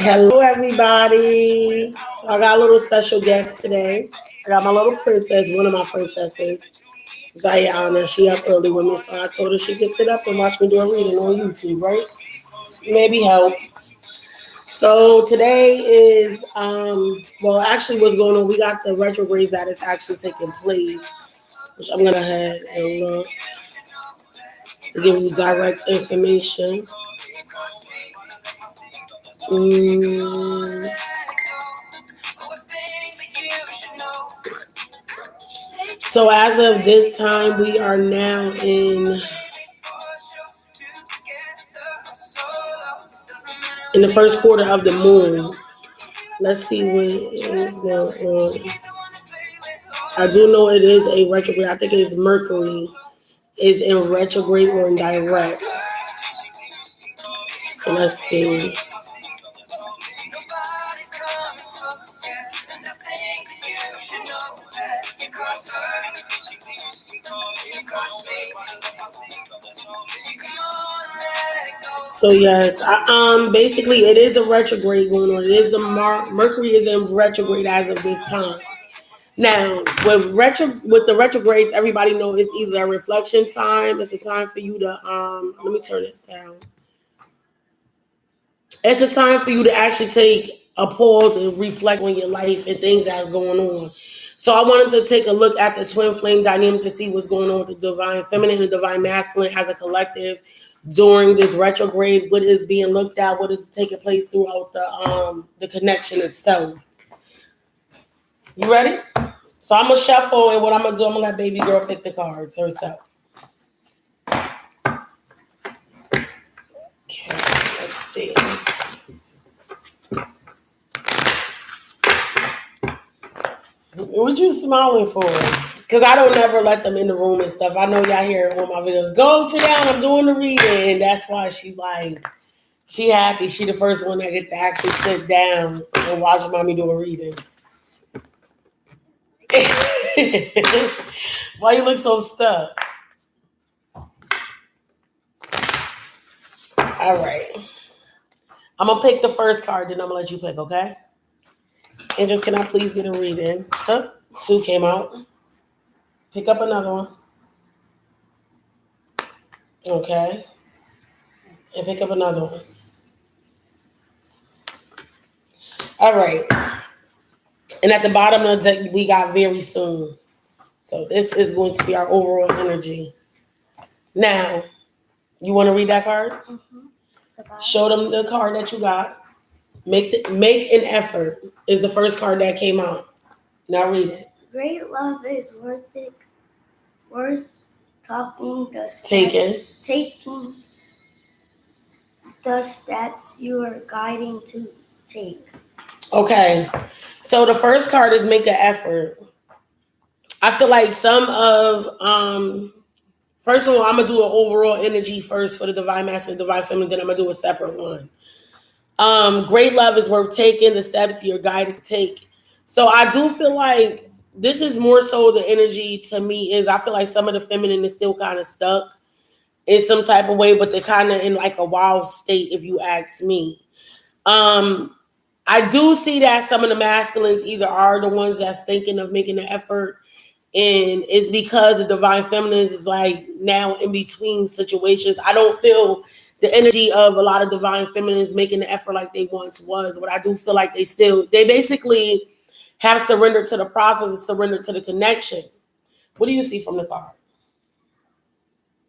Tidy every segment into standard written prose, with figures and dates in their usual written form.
Hello, everybody. So I got a little special guest today. I got my little princess, one of my princesses, Zayana. She up early with me, so I told her she could sit up and watch me do a reading on YouTube, right? Maybe help. So today is, well, actually, what's going on? We got the retrogrades that is actually taking place, which I'm gonna head and look to give you direct information. Mm, So as of this time, we are now in the first quarter of the moon. Let's see what is going on. I do know it is a retrograde. I think it is Mercury is in retrograde or in direct. So let's see. So yes, basically it is a retrograde going on. It is a Mercury is in retrograde as of this time. Now, with the retrogrades, everybody know it's either a reflection time. It's a time for you to let me turn this down. It's a time for you to actually take a pause and reflect on your life and things that's going on. So I wanted to take a look at the twin flame dynamic to see what's going on with the divine feminine and divine masculine as a collective during this retrograde. What is being looked at? What is taking place throughout the connection itself? You ready? So I'm gonna shuffle, and what I'm gonna do, I'm gonna let baby girl pick the cards herself. Okay, let's see. What you smiling for? Because I don't never let them in the room and stuff. I know y'all hear on my videos, go sit down, I'm doing the reading. And that's why she's like, she happy. She the first one that get to actually sit down and watch mommy do a reading. Why you look so stuck? All right. I'm going to pick the first card, then I'm going to let you pick, okay? Angels, can I please get a reading? Huh? 2 came out. Pick up another one. Okay. And pick up another one. All right. And at the bottom of the deck, we got very soon. So this is going to be our overall energy. Now, you want to read that card? Mm-hmm. Show them the card that you got. Make an effort is the first card that came out. Now read it. Great love is worth taking the steps you are guiding to take. Okay, so the first card is make an effort. I feel like some of first of all, I'm gonna do an overall energy first for the divine masculine, divine feminine. Then I'm gonna do a separate one. Great love is worth taking the steps you're guided to take. So I do feel like this is more so the energy to me is I feel like some of the feminine is still kind of stuck in some type of way, but they're kind of in like a wild state, if you ask me. I do see that some of the masculines either are the ones that's thinking of making an effort, and it's because the divine feminines is like now in between situations. I don't feel the energy of a lot of divine feminines making the effort like they once was, but I do feel like they basically have surrendered to the process and surrendered to the connection. What do you see from the card?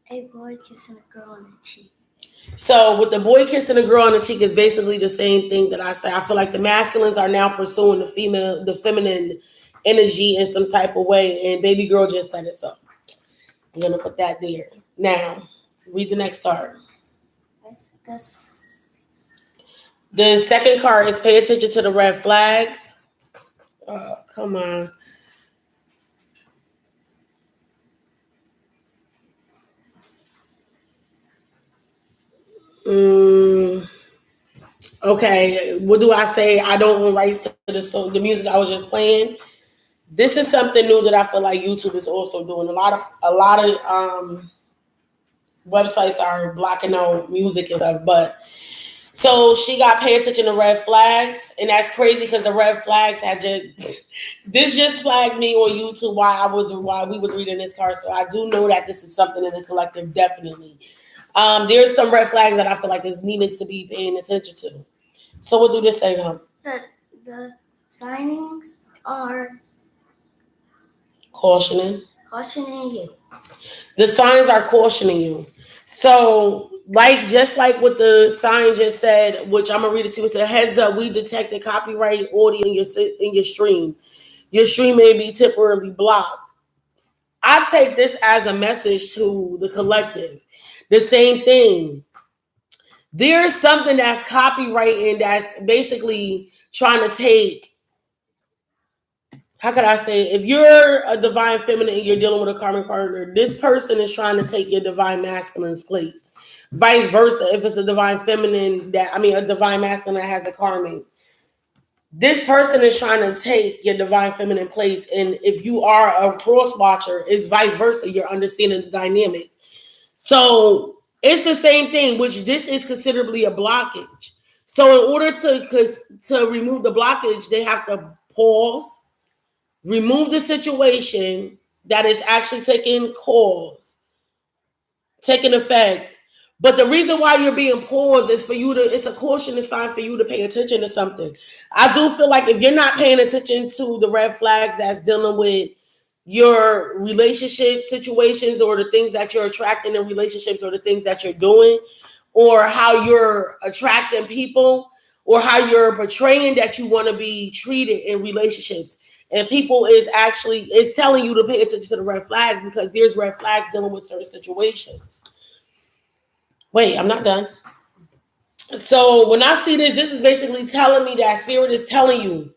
A boy kissing a girl on the cheek. So with the boy kissing a girl on the cheek is basically the same thing that I say. I feel like the masculines are now pursuing the feminine energy in some type of way, and baby girl just said it. So I'm gonna put that there. Now, read the next card. The second card is pay attention to the red flags. Oh, come on. Okay, what do I say? I don't own rights to the music I was just playing. This is something new that I feel like YouTube is also doing. A lot of websites are blocking out music and stuff, but So she got pay attention to red flags, and that's crazy because the red flags had just this just flagged me on YouTube while we was reading this card. So I do know that this is something in the collective, definitely. There's some red flags that I feel like is needed to be paying attention to. So what do this say, huh? The signings are Cautioning you. The signs are cautioning you. So, just like what the sign just said, which I'm gonna read it to you. It said, "Heads up, we detected copyright audio in your stream. Your stream may be temporarily blocked." I take this as a message to the collective. The same thing. There's something that's copywriting that's basically trying to take. How could I say it? If you're a divine feminine and you're dealing with a karmic partner, this person is trying to take your divine masculine's place. Vice versa, if it's a divine feminine a divine masculine that has a karmic, this person is trying to take your divine feminine place. And if you are a cross watcher, it's vice versa. You're understanding the dynamic. So it's the same thing, which this is considerably a blockage. So in order to remove the blockage, they have to pause, remove the situation that is actually taking effect. But the reason why you're being paused is it's a caution sign for you to pay attention to something. I do feel like if you're not paying attention to the red flags that's dealing with your relationship situations or the things that you're attracting in relationships or the things that you're doing or how you're attracting people or how you're portraying that you want to be treated in relationships, and people is telling you to pay attention to the red flags because there's red flags dealing with certain situations. Wait, I'm not done. So when I see this is basically telling me that spirit is telling you,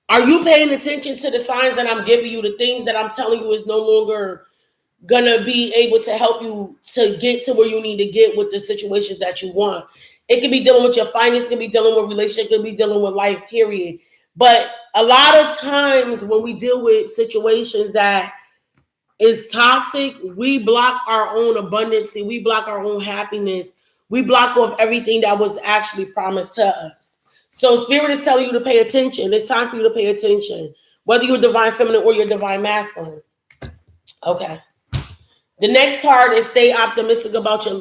are you paying attention to the signs that I'm giving you? The things that I'm telling you is no longer gonna be able to help you to get to where you need to get with the situations that you want. It could be dealing with your finances, it could be dealing with relationship, it could be dealing with life, period. But a lot of times when we deal with situations that is toxic, we block our own abundance, we block our own happiness, we block off everything that was actually promised to us. So spirit is telling you to pay attention. It's time for you to pay attention, whether you're divine feminine or you're divine masculine. Okay. The next card is staying optimistic about your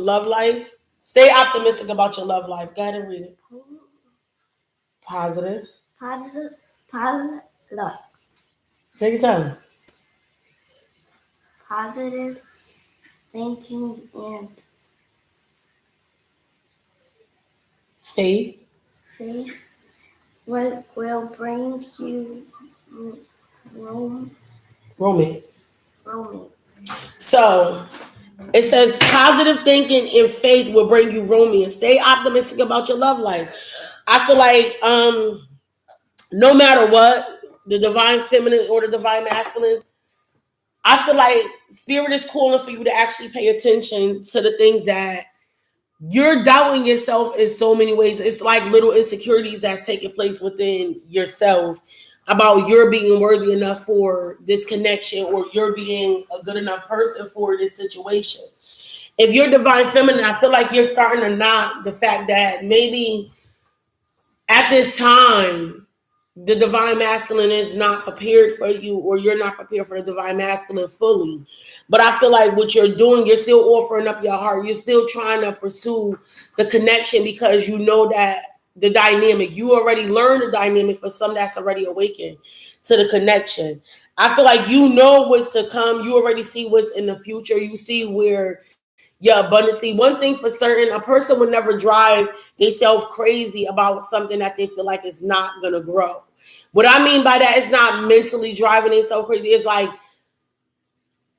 love life. Stay optimistic about your love life. Go ahead and read it. Positive. Look. Take your time. Positive thinking and faith will bring you romance. So it says positive thinking and faith will bring you romance. Stay optimistic about your love life. I feel like no matter what, the divine feminine or the divine masculine, I feel like spirit is calling for you to actually pay attention to the things that you're doubting yourself in so many ways. It's like little insecurities that's taking place within yourself about you're being worthy enough for this connection or you're being a good enough person for this situation. If you're divine feminine, I feel like you're starting to knock the fact that maybe at this time, the divine masculine is not prepared for you or you're not prepared for the divine masculine fully. But I feel like what you're doing, you're still offering up your heart. You're still trying to pursue the connection because you know that the dynamic, you already learned the dynamic for some that's already awakened to the connection. I feel like you know what's to come. You already see what's in the future. You see where your abundance. One thing for certain, a person would never drive themselves crazy about something that they feel like is not going to grow. What I mean by that is not mentally driving themselves crazy. It's like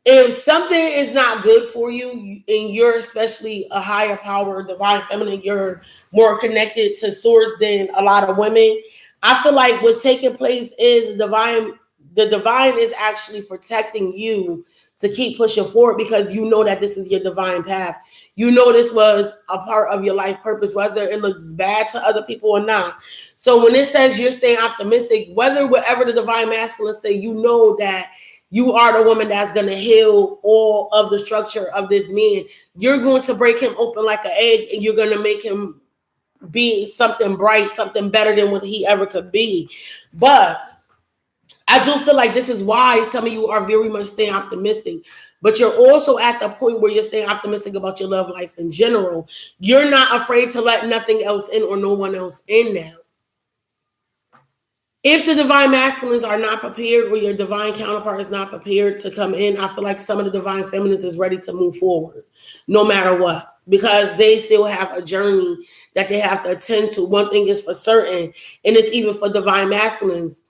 if something is not good for you and you're especially a higher power, divine feminine, you're more connected to source than a lot of women. I feel like what's taking place is the divine is actually protecting you to keep pushing forward because you know that this is your divine path. You know this was a part of your life purpose, whether it looks bad to other people or not. So when it says you're staying optimistic, whatever the divine masculine say, you know that you are the woman that's going to heal all of the structure of this man. You're going to break him open like an egg, and you're going to make him be something bright, something better than what he ever could be. But I do feel like this is why some of you are very much staying optimistic. But you're also at the point where you're staying optimistic about your love life in general. You're not afraid to let nothing else in or no one else in now. If the divine masculines are not prepared or your divine counterpart is not prepared to come in, I feel like some of the divine feminines is ready to move forward no matter what, because they still have a journey that they have to attend to. One thing is for certain, and it's even for divine masculines.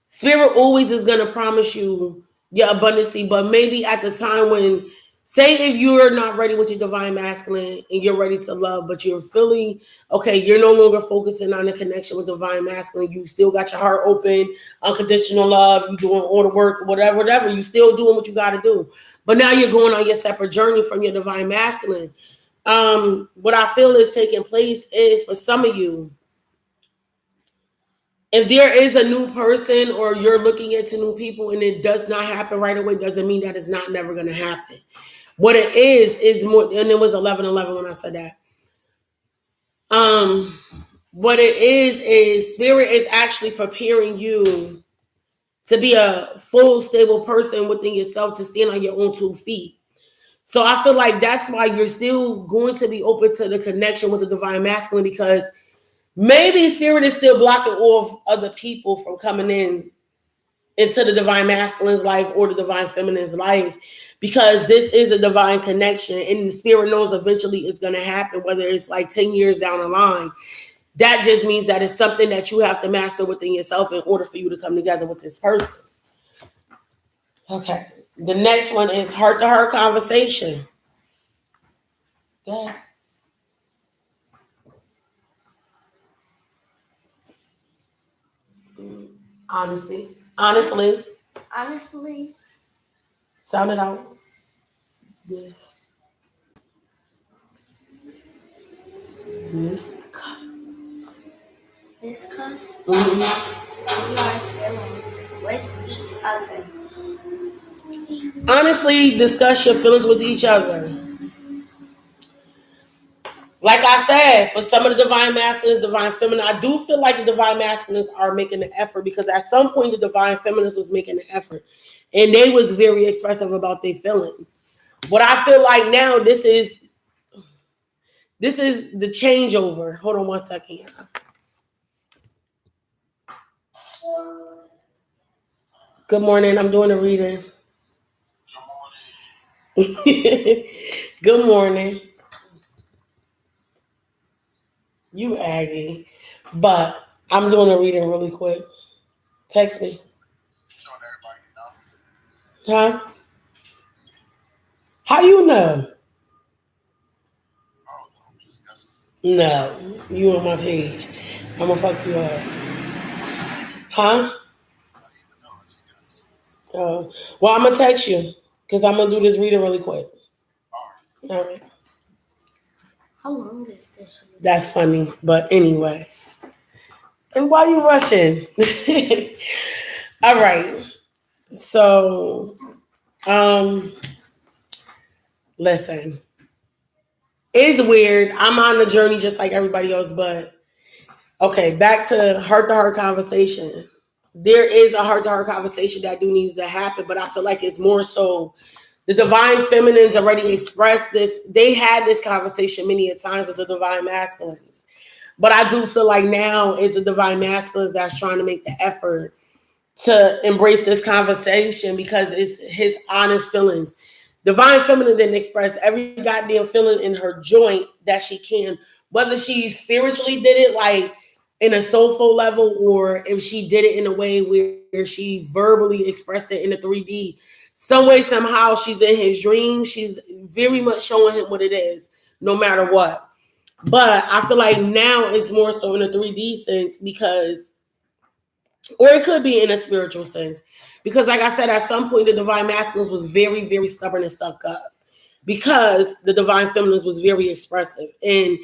Spirit always is going to promise you your abundancy, but maybe at the time when, say if you're not ready with your divine masculine and you're ready to love, but you're feeling, okay, you're no longer focusing on the connection with divine masculine. You still got your heart open, unconditional love, you doing all the work, whatever. You still doing what you got to do. But now you're going on your separate journey from your divine masculine. What I feel is taking place is for some of you, if there is a new person or you're looking into new people and it does not happen right away, doesn't mean that it's not never going to happen. What it is more, and it was 11:11 when I said that. What it is Spirit is actually preparing you to be a full, stable person within yourself, to stand on your own 2 feet. So I feel like that's why you're still going to be open to the connection with the divine masculine, because maybe Spirit is still blocking off other people from coming into the divine masculine's life or the divine feminine's life, because this is a divine connection and the Spirit knows eventually it's going to happen, whether it's like 10 years down the line. That just means that it's something that you have to master within yourself in order for you to come together with this person. Okay. The next one is heart-to-heart conversation. Go ahead. Honestly. Sound it out. This. Discuss Mm-hmm. your feelings with each other. Honestly, discuss your feelings with each other. Like I said, for some of the divine masculines, divine feminine, I do feel like the divine masculines are making an effort, because at some point the divine feminines was making an effort and they was very expressive about their feelings. But I feel like now this is the changeover. Hold on one second. Good morning. I'm doing a reading. Good morning. You Aggie. But I'm doing a reading really quick. Text me. Huh? How you know? No, you on my page. I'm gonna fuck you up. Huh? Well, I'm gonna text you because I'm gonna do this reading really quick. All right. How long is this? That's funny, but anyway. And why you rushing? All right. So, listen. It's weird. I'm on the journey just like everybody else, but okay, back to heart conversation. There is a heart-to-heart conversation that do needs to happen, but I feel like it's more so the divine feminines already expressed this. They had this conversation many a times with the divine masculines. But I do feel like now is the divine masculines that's trying to make the effort to embrace this conversation, because it's his honest feelings. Divine feminine didn't express every goddamn feeling in her joint that she can, whether she spiritually did it like in a soulful level, or if she did it in a way where she verbally expressed it in the 3D. Some way, somehow, she's in his dream. She's very much showing him what it is, no matter what. But I feel like now it's more so in a 3D sense, because, or it could be in a spiritual sense. Because like I said, at some point, the divine masculines was very, very stubborn and stuck up, because the divine feminines was very expressive. And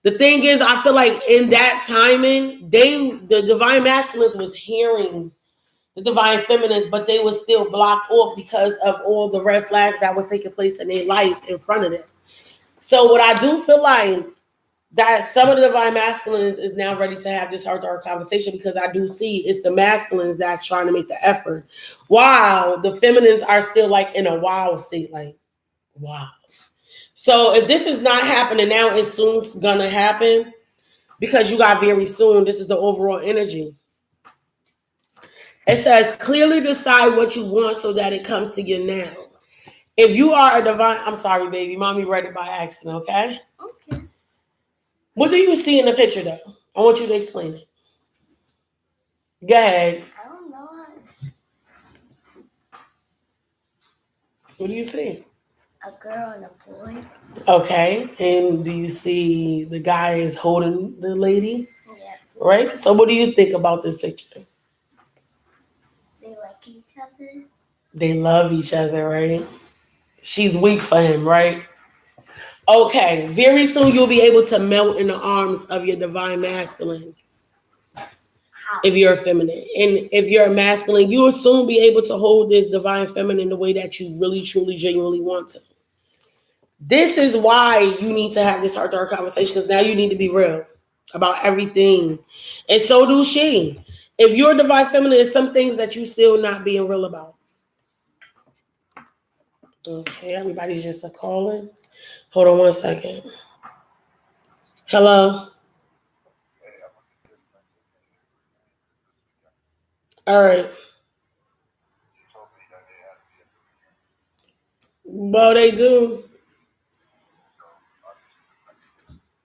the thing is, I feel like in that timing, the divine masculines was hearing the divine feminines, but they were still blocked off because of all the red flags that was taking place in their life in front of them. So what I do feel like that some of the divine masculines is now ready to have this heart-to-heart conversation, because I do see it's the masculines that's trying to make the effort, while the feminines are still like in a wow state, like wow. So if this is not happening now, it's soon gonna happen, because you got very soon. This is the overall energy. It says clearly decide what you want so that it comes to you now. If you are a divine, I'm sorry, baby, mommy read it by accident. Okay. Okay. What do you see in the picture, though? I want you to explain it. Go ahead. I don't know. What do you see? A girl and a boy. Okay. And do you see the guy is holding the lady? Yeah. Right? So what do you think about this picture? They like each other. They love each other, right? She's weak for him, right? Okay. Very soon you'll be able to melt in the arms of your divine masculine. If you're a feminine, and if you're a masculine, you will soon be able to hold this divine feminine the way that you really, truly, genuinely want to. This is why you need to have this heart-to-heart conversation, because now you need to be real about everything, and so do she. If you're a divine feminine, there's some things that you still not being real about. Okay, everybody's just calling. Hold on one second. Hello. All right. Well, they do.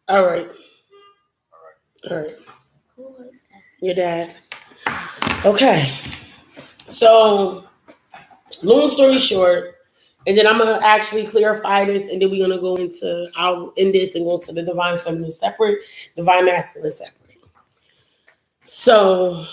All right. All right. Who is that? Your dad. Okay. So, long story short, and then I'm gonna actually clarify this, and then we're gonna go into, I'll end this and go to the divine feminine separate, divine masculine separate. So,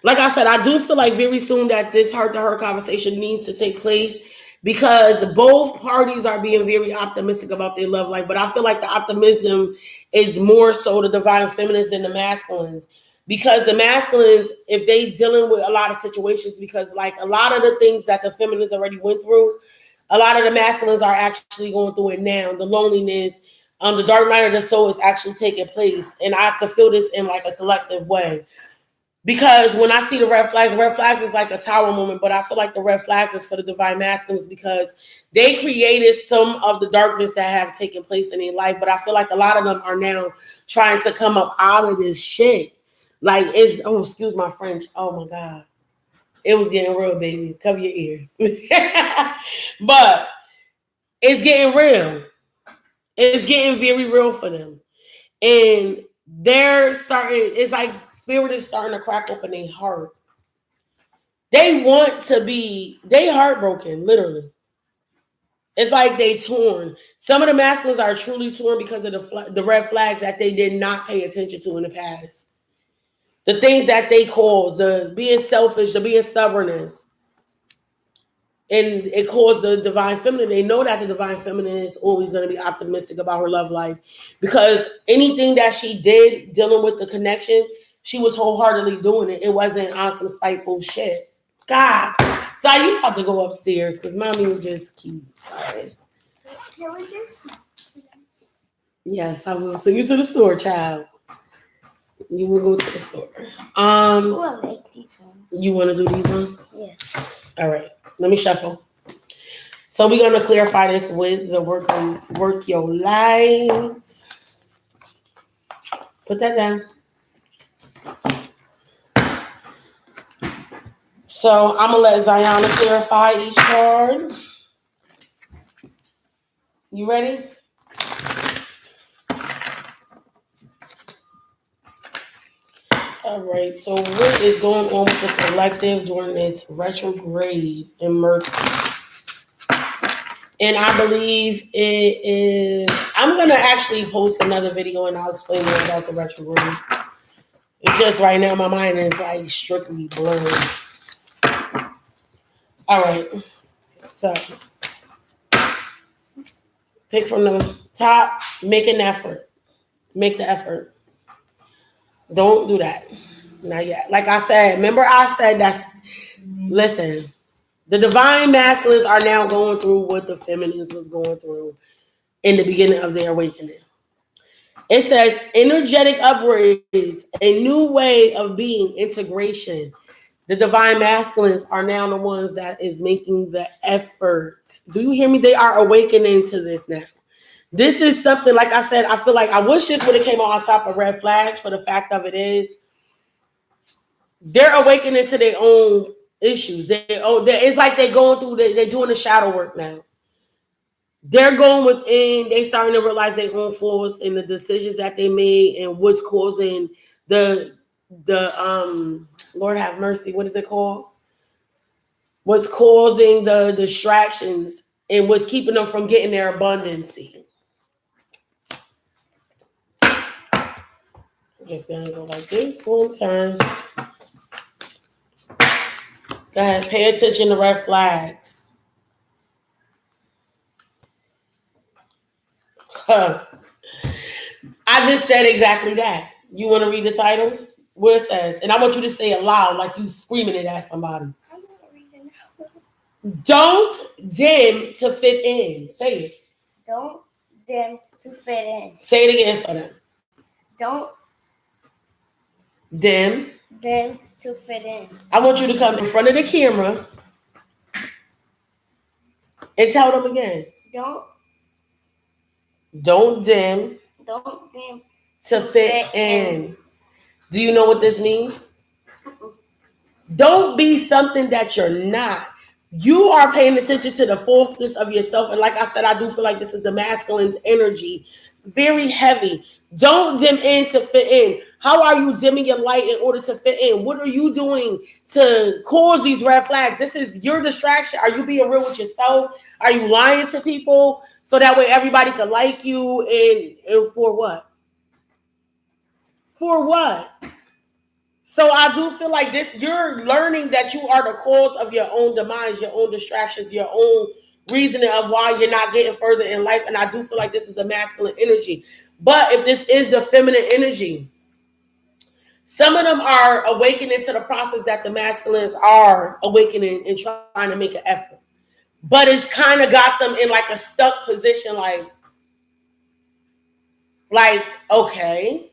like I said, I do feel like very soon that this heart-to-heart conversation needs to take place, because both parties are being very optimistic about their love life. But I feel like the optimism is more so the divine feminines than the masculines. Because the masculines, if they dealing with a lot of situations, because like a lot of the things that the feminines already went through, a lot of the masculines are actually going through it now. The loneliness, the dark night of the soul is actually taking place. And I could feel this in like a collective way. Because when I see the red flags is like a tower moment, but I feel like the red flags is for the divine masculines, because they created some of the darkness that have taken place in their life. But I feel like a lot of them are now trying to come up out of this shit. Like, excuse my French. Oh my God. It was getting real, baby. Cover your ears. But it's getting real. It's getting very real for them. And they're starting, it's like spirit is starting to crack open their heart. They want to be, they heartbroken, literally. It's like they torn. Some of the masculines are truly torn because of the red flags that they did not pay attention to in the past. The things that they caused, the being selfish, the being stubbornness. And it caused the divine feminine. They know that the divine feminine is always going to be optimistic about her love life, because anything that she did dealing with the connection, she was wholeheartedly doing it. It wasn't on some spiteful shit. God. So you have to go upstairs because mommy was just cute. Sorry. Can we get snacks? Yes, I will send you to the store, child. You will go to the store. Oh, I like these ones. You want to do these ones? Yeah. All right. Let me shuffle. So we're gonna clarify this with the work your light. Put that down. So I'm gonna let Zayana clarify each card. You ready? All right. So what is going on with the collective during this retrograde in Mercury? And I believe it is. I'm gonna actually post another video and I'll explain more about the retrograde. It's just right now my mind is like strictly blurred. All right. So pick from the top. Make an effort. Make the effort. Don't do that. Not yet. Like I said, remember I said listen, the divine masculines are now going through what the feminines was going through in the beginning of their awakening. It says energetic upgrades, a new way of being, integration. The divine masculines are now the ones that is making the effort. Do you hear me? They are awakening to this now. This is something, like I said, I feel like I wish this would have came on top of red flags, for the fact of it is they're awakening to their own issues. It's like they're going through, they're doing the shadow work now. They're going within, they starting to realize their own flaws and the decisions that they made and what's causing the Lord have mercy, what is it called? What's causing the distractions and what's keeping them from getting their abundancy. I'm just gonna go like this one time. Go ahead, pay attention to red flags. I just said exactly that. You want to read the title? What it says, and I want you to say it loud, like you screaming it at somebody. I'm not reading now. Don't dim to fit in. Say it. Don't dim to fit in. Say it again for them. Don't dim to fit in. I want you to come in front of the camera and tell them again. Don't dim to fit in. Do you know what this means? Don't be something that you're not. You are paying attention to the falseness of yourself. And like I said, I do feel like this is the masculine's energy. Very heavy. Don't dim in to fit in. How are you dimming your light in order to fit in? What are you doing to cause these red flags? This is your distraction. Are you being real with yourself? Are you lying to people so that way everybody can like you? And for what? For what? So I do feel like this, you're learning that you are the cause of your own demise, your own distractions, your own reasoning of why you're not getting further in life. And I do feel like this is the masculine energy. But if this is the feminine energy, some of them are awakening to the process that the masculines are awakening and trying to make an effort. But it's kind of got them in like a stuck position, like, okay,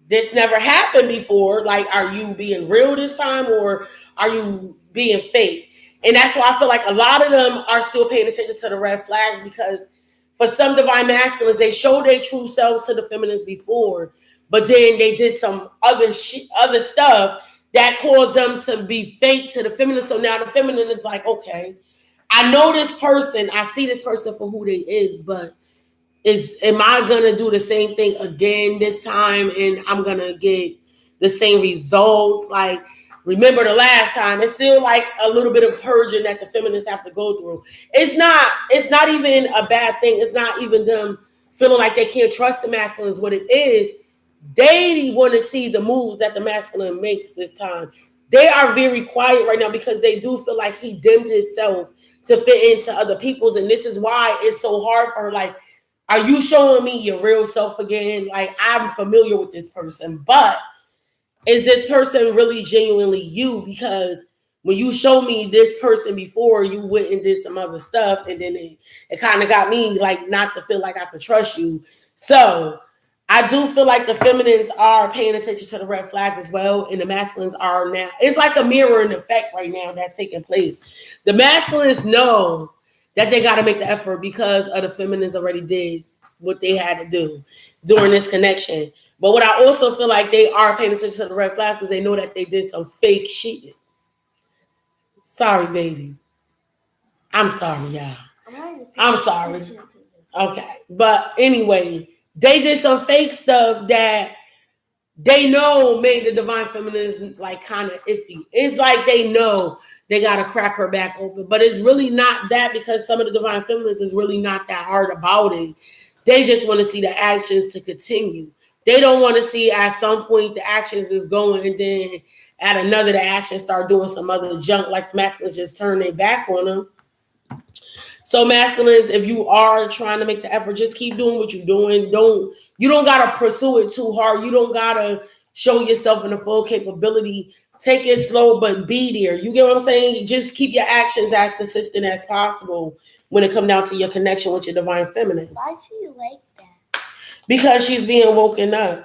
this never happened before. Like, are you being real this time or are you being fake? And that's why I feel like a lot of them are still paying attention to the red flags, because for some divine masculines, they showed their true selves to the feminines before, but then they did some other stuff that caused them to be fake to the feminine. So now the feminine is like, okay, I know this person, I see this person for who they is, but am I gonna do the same thing again this time and I'm gonna get the same results? Like, remember the last time? It's still like a little bit of purging that the feminists have to go through. It's not even a bad thing. It's not even them feeling like they can't trust the masculines. What it is, they want to see the moves that the masculine makes this time. They are very quiet right now because they do feel like he dimmed himself to fit into other people's. And this is why it's so hard for her. Like, are you showing me your real self again? Like, I'm familiar with this person, but is this person really genuinely you? Because when you showed me this person before, you went and did some other stuff, and then it kind of got me like not to feel like I could trust you. So I do feel like the feminines are paying attention to the red flags as well, and the masculines are now. It's like a mirroring effect right now that's taking place. The masculines know that they got to make the effort because of the feminines already did what they had to do during this connection. But what I also feel like they are paying attention to the red flags because they know that they did some fake shit. Sorry, baby. I'm sorry, y'all. I'm sorry. Okay. But anyway, they did some fake stuff that they know made the divine feminine like kind of iffy. It's like they know they got to crack her back open. But it's really not that, because some of the divine feminines is really not that hard about it. They just want to see the actions to continue. They don't want to see at some point the actions is going and then at another the actions start doing some other junk, like the masculines just turn their back on them. So masculines, if you are trying to make the effort, just keep doing what you're doing. You don't gotta pursue it too hard. You don't gotta show yourself in the full capability. Take it slow, but be there. You get what I'm saying? Just keep your actions as consistent as possible when it comes down to your connection with your divine feminine. Why is he like that? Because she's being woken up.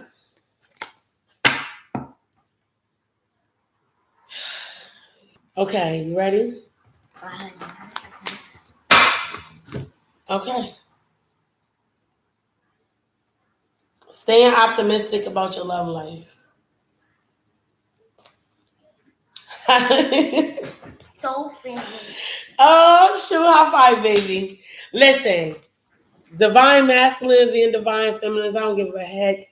Okay, you ready? I guess. Okay. Staying optimistic about your love life. Soul family. Oh, shoot, high five, baby. Listen, divine masculines and divine feminines, I don't give a heck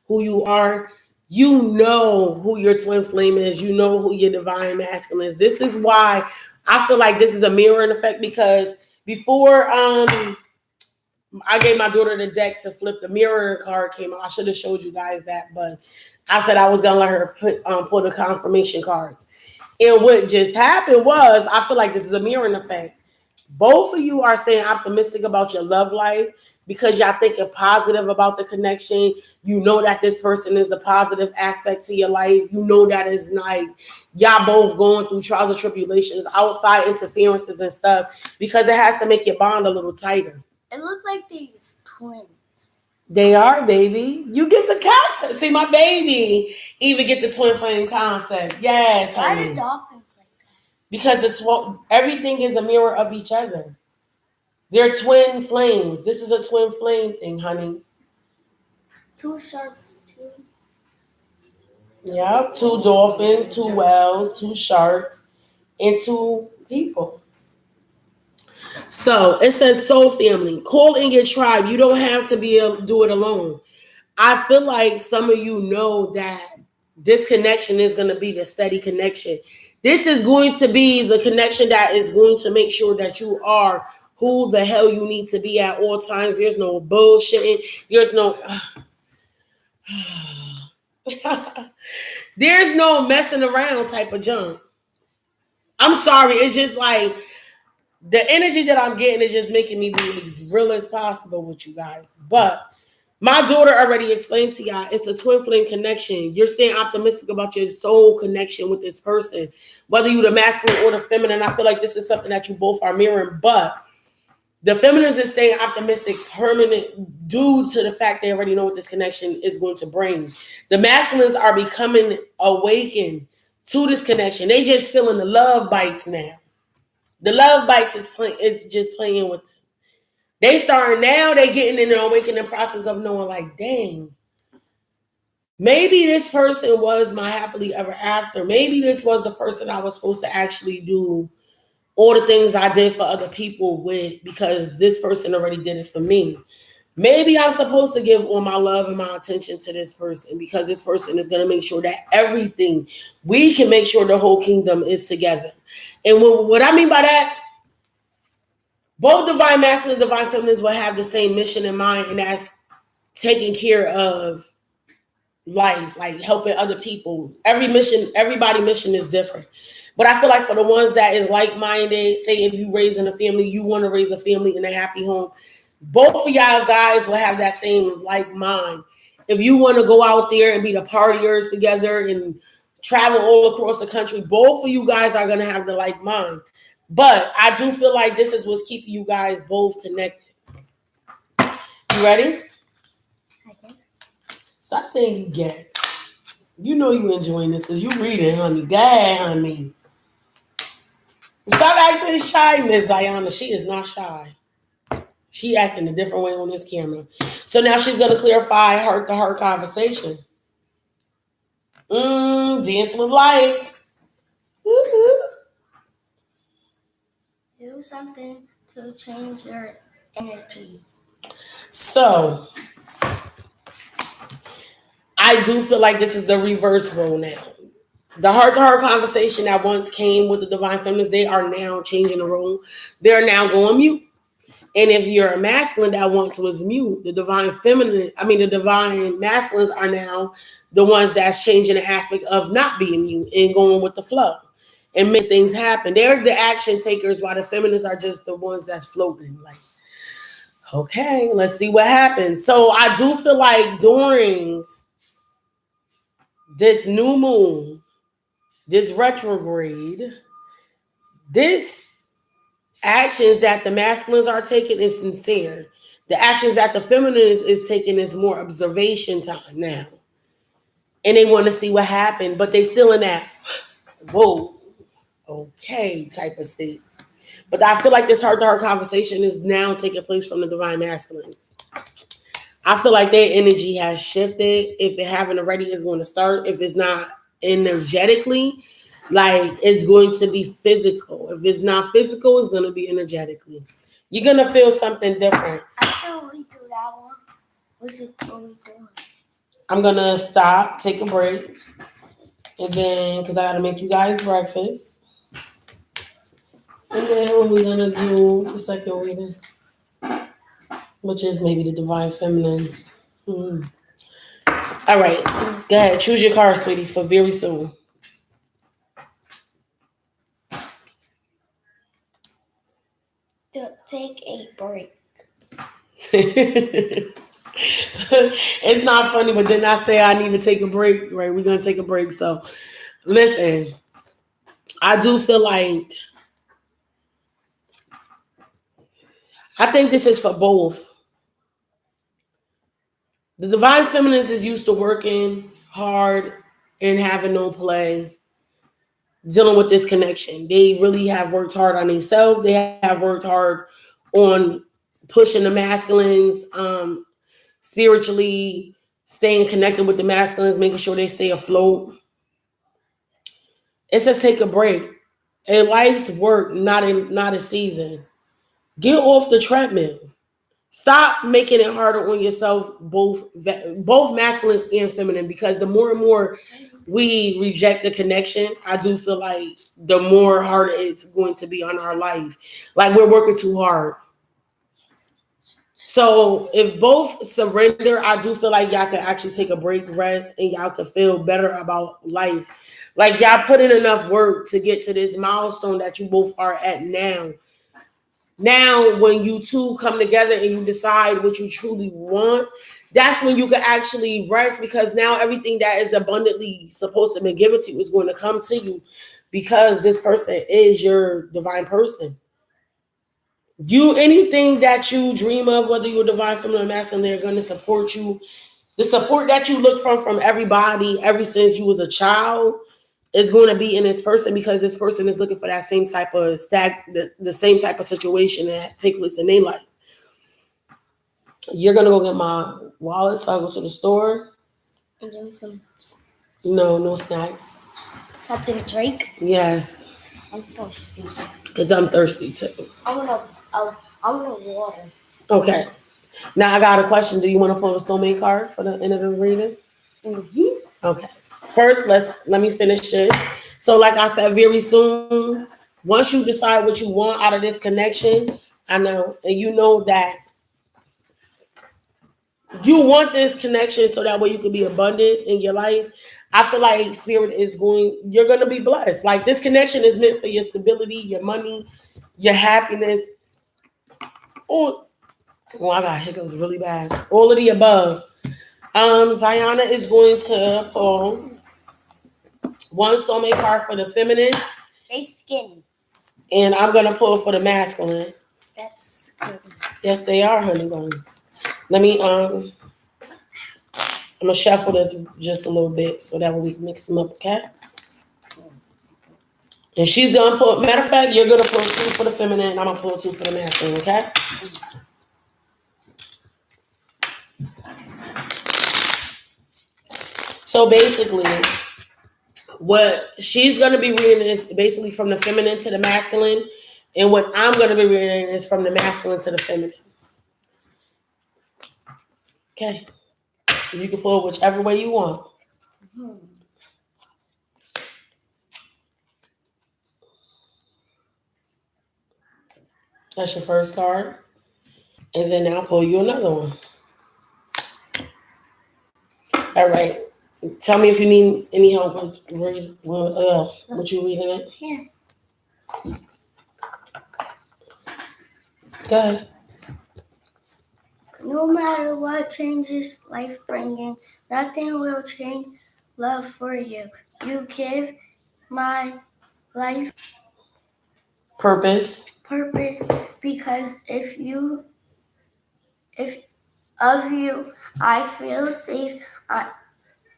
who you are. You know who your twin flame is. You know who your divine masculine is. This is why I feel like this is a mirroring effect, because before I gave my daughter the deck to flip, the mirror card came out. I should have showed you guys that, but I said I was gonna let her pull the confirmation cards. And what just happened was, I feel like this is a mirroring effect. Both of you are staying optimistic about your love life because y'all thinking positive about the connection. You know that this person is a positive aspect to your life. You know that it's like y'all both going through trials and tribulations, outside interferences and stuff, because it has to make your bond a little tighter. It looked like these twins. They are, baby. You get the concept. See, my baby even get the twin flame concept. Yes, honey. Why are dolphins like that? Because everything is a mirror of each other. They're twin flames. This is a twin flame thing, honey. 2 sharks, too. Yep, 2 dolphins, 2 whales, 2 sharks, and 2 people. So it says soul family. Call in your tribe. You don't have to do it alone. I feel like some of you know that this connection is going to be the steady connection. This is going to be the connection that is going to make sure that you are who the hell you need to be at all times. There's no bullshitting. There's no there's no messing around type of junk. I'm sorry. It's just like the energy that I'm getting is just making me be as real as possible with you guys. But my daughter already explained to y'all, it's a twin flame connection. You're staying optimistic about your soul connection with this person, whether you're the masculine or the feminine. I feel like this is something that you both are mirroring, but the feminines is staying optimistic permanent due to the fact they already know what this connection is going to bring. The masculines are becoming awakened to this connection. They just feeling the love bites now. The love bites is just playing with them. They starting now, they getting in the awakening process of knowing like, dang, maybe this person was my happily ever after. Maybe this was the person I was supposed to actually do all the things I did for other people with, because this person already did it for me. Maybe I'm supposed to give all my love and my attention to this person, because this person is going to make sure that everything, we can make sure the whole kingdom is together. And what I mean by that, both divine masculine and divine feminines will have the same mission in mind, and that's taking care of life, like helping other people. Everybody's mission is different. But I feel like for the ones that is like-minded, say if you raising a family, you want to raise a family in a happy home, both of y'all guys will have that same like mind. If you want to go out there and be the partiers together and travel all across the country, both of you guys are going to have the like mind. But I do feel like this is what's keeping you guys both connected. You ready? I guess. Stop saying you get. You know you enjoying this because you reading, honey. Go ahead, honey. Stop acting shy, Miss Ziana. She is not shy. She acting a different way on this camera. So now she's going to clarify heart-to-heart conversation. Dance with light. Do something to change your energy. So, I do feel like this is the reverse role now. The heart-to-heart conversation that once came with the divine feminines, they are now changing the role. They're now going mute. And if you're a masculine that once was mute, the divine masculines are now the ones that's changing the aspect of not being mute and going with the flow and make things happen. They're the action takers, while the feminists are just the ones that's floating. Like, okay, let's see what happens. So I do feel like during this new moon, this retrograde, this actions that the masculines are taking is sincere. The actions that the feminines is taking is more observation time now. And they want to see what happened, but they still in that, whoa, okay type of state. But I feel like this heart-to-heart conversation is now taking place from the divine masculines. I feel like their energy has shifted. If it haven't already, it's going to start. If it's not energetically, like it's going to be physical. If it's not physical, it's going to be energetically. You're going to feel something different. After we do that one, what's it going to do? I'm going to stop, take a break, and then, because I got to make you guys breakfast. And then we're going to do the second reading, which is maybe the divine feminines. All right. Go ahead. Choose your card, sweetie, for very soon. To take a break. It's not funny, but then I say I need to take a break, right? We're going to take a break. So, listen, I do feel like I think this is for both. The divine feminines is used to working hard and having no play, dealing with this connection. They really have worked hard on themselves. They have worked hard on pushing the masculines, spiritually, staying connected with the masculines, making sure they stay afloat. It says take a break. A life's work, not a season. Get off the treadmill. Stop making it harder on yourself, both masculines and feminine, because the more and more we reject the connection, I do feel like the more harder it's going to be on our life. Like we're working too hard. So if both surrender, I do feel like y'all could actually take a break, rest, and y'all could feel better about life. Like y'all put in enough work to get to this milestone that you both are at now. Now, when you two come together and you decide what you truly want, that's when you can actually rest, because now everything that is abundantly supposed to be given to you is going to come to you, because this person is your divine person. Anything that you dream of, whether you're divine, feminine, or masculine, they're going to support you. The support that you look from everybody ever since you was a child is going to be in this person, because this person is looking for that same type of the same type of situation that take place in their life. You're gonna go get my wallet, so I go to the store. And give me some. No snacks. Something to drink. Yes. I'm thirsty. Because I'm thirsty too. I want water. Okay. Now I got a question. Do you want to pull the soulmate card for the end of the reading? Mm-hmm. Okay. First, let me finish this. So, like I said, very soon, once you decide what you want out of this connection, I know, and you know that you want this connection so that way you can be abundant in your life. I feel like spirit you're going to be blessed. Like this connection is meant for your stability, your money, your happiness. Oh, I got hiccups really bad. All of the above. Zayana is going to pull one soulmate card for the feminine. They skinny. And I'm going to pull for the masculine. That's good. Yes, they are honey buns. Let me, I'm going to shuffle this just a little bit so that way we can mix them up, okay? And she's going to pull, matter of fact, you're going to pull two for the feminine and I'm going to pull two for the masculine, okay? So basically, what she's going to be reading is basically from the feminine to the masculine. And what I'm going to be reading is from the masculine to the feminine. Okay. You can pull whichever way you want. That's your first card. And then I'll pull you another one. All right. Tell me if you need any help with what you reading it. Here. Go ahead. No matter what changes life bringing, nothing will change love for you. You give my life purpose. because if of you I feel safe.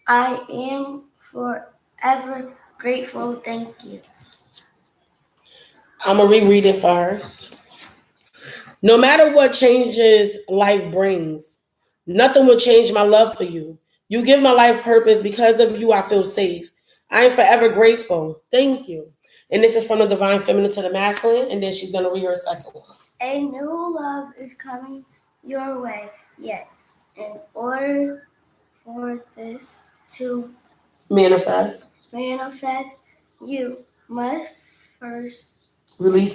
I am forever grateful. Thank you. I'm going to reread it for her. No matter what changes life brings, nothing will change my love for you. You give my life purpose. Because of you, I feel safe. I am forever grateful. Thank you. And this is from the divine feminine to the masculine. And then she's going to read her second one. A new love is coming your way, yet in order for this to manifest, you must first release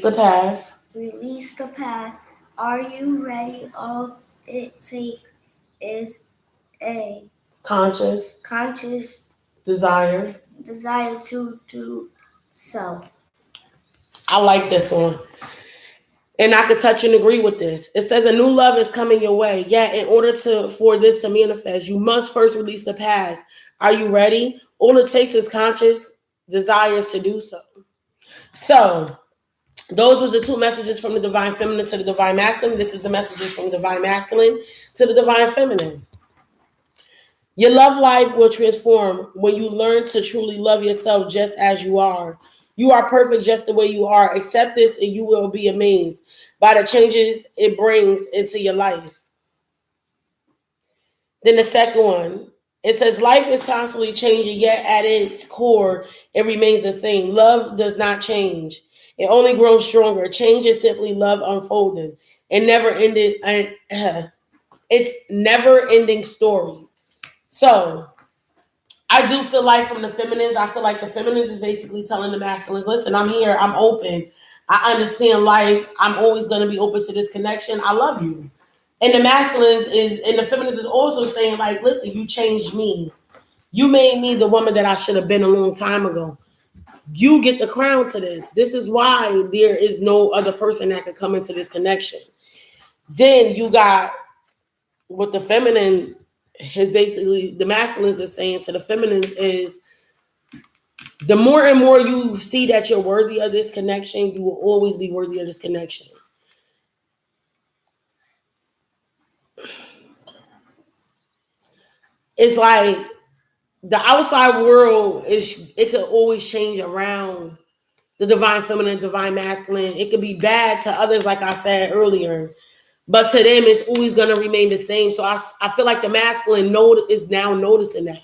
the past. Are you ready? All it takes is a conscious desire to do so. I like this one. And I could touch and agree with this. It says a new love is coming your way. Yet, in order for this to manifest, you must first release the past. Are you ready? All it takes is conscious desires to do so. So, those was the two messages from the divine feminine to the divine masculine. This is the messages from the divine masculine to the divine feminine. Your love life will transform when you learn to truly love yourself just as you are. You are perfect just the way you are. Accept this and you will be amazed by the changes it brings into your life. Then the second one, it says life is constantly changing, yet at its core, it remains the same. Love does not change. It only grows stronger. Change is simply love unfolding. It never ended. It's never ending story. So I do feel like from the feminines, I feel like the feminines is basically telling the masculines, listen, I'm here, I'm open. I understand life. I'm always going to be open to this connection. I love you. And the masculines and the feminines is also saying like, listen, you changed me. You made me the woman that I should have been a long time ago. You get the crown to this. This is why there is no other person that could come into this connection. Then you got what the feminine is basically, the masculines is saying to the feminines is, the more and more you see that you're worthy of this connection, you will always be worthy of this connection. It's like the outside world it could always change around the divine feminine, divine masculine. It could be bad to others, like I said earlier, but to them, it's always going to remain the same. So I feel like the masculine is now noticing that.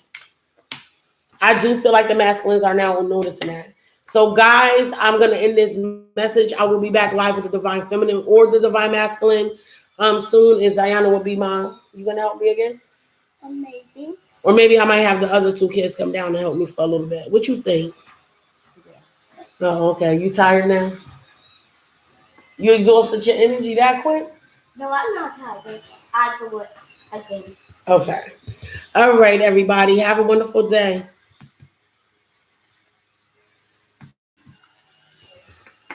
I do feel like the masculines are now noticing that. So, guys, I'm going to end this message. I will be back live with the divine feminine or the divine masculine soon. And Ziana will be mine. You going to help me again? Maybe. Or maybe I might have the other two kids come down and help me for a little bit. What you think? Oh, okay. You tired now? You exhausted your energy that quick? No, I'm not tired. I do it again. Okay. All right, everybody. Have a wonderful day.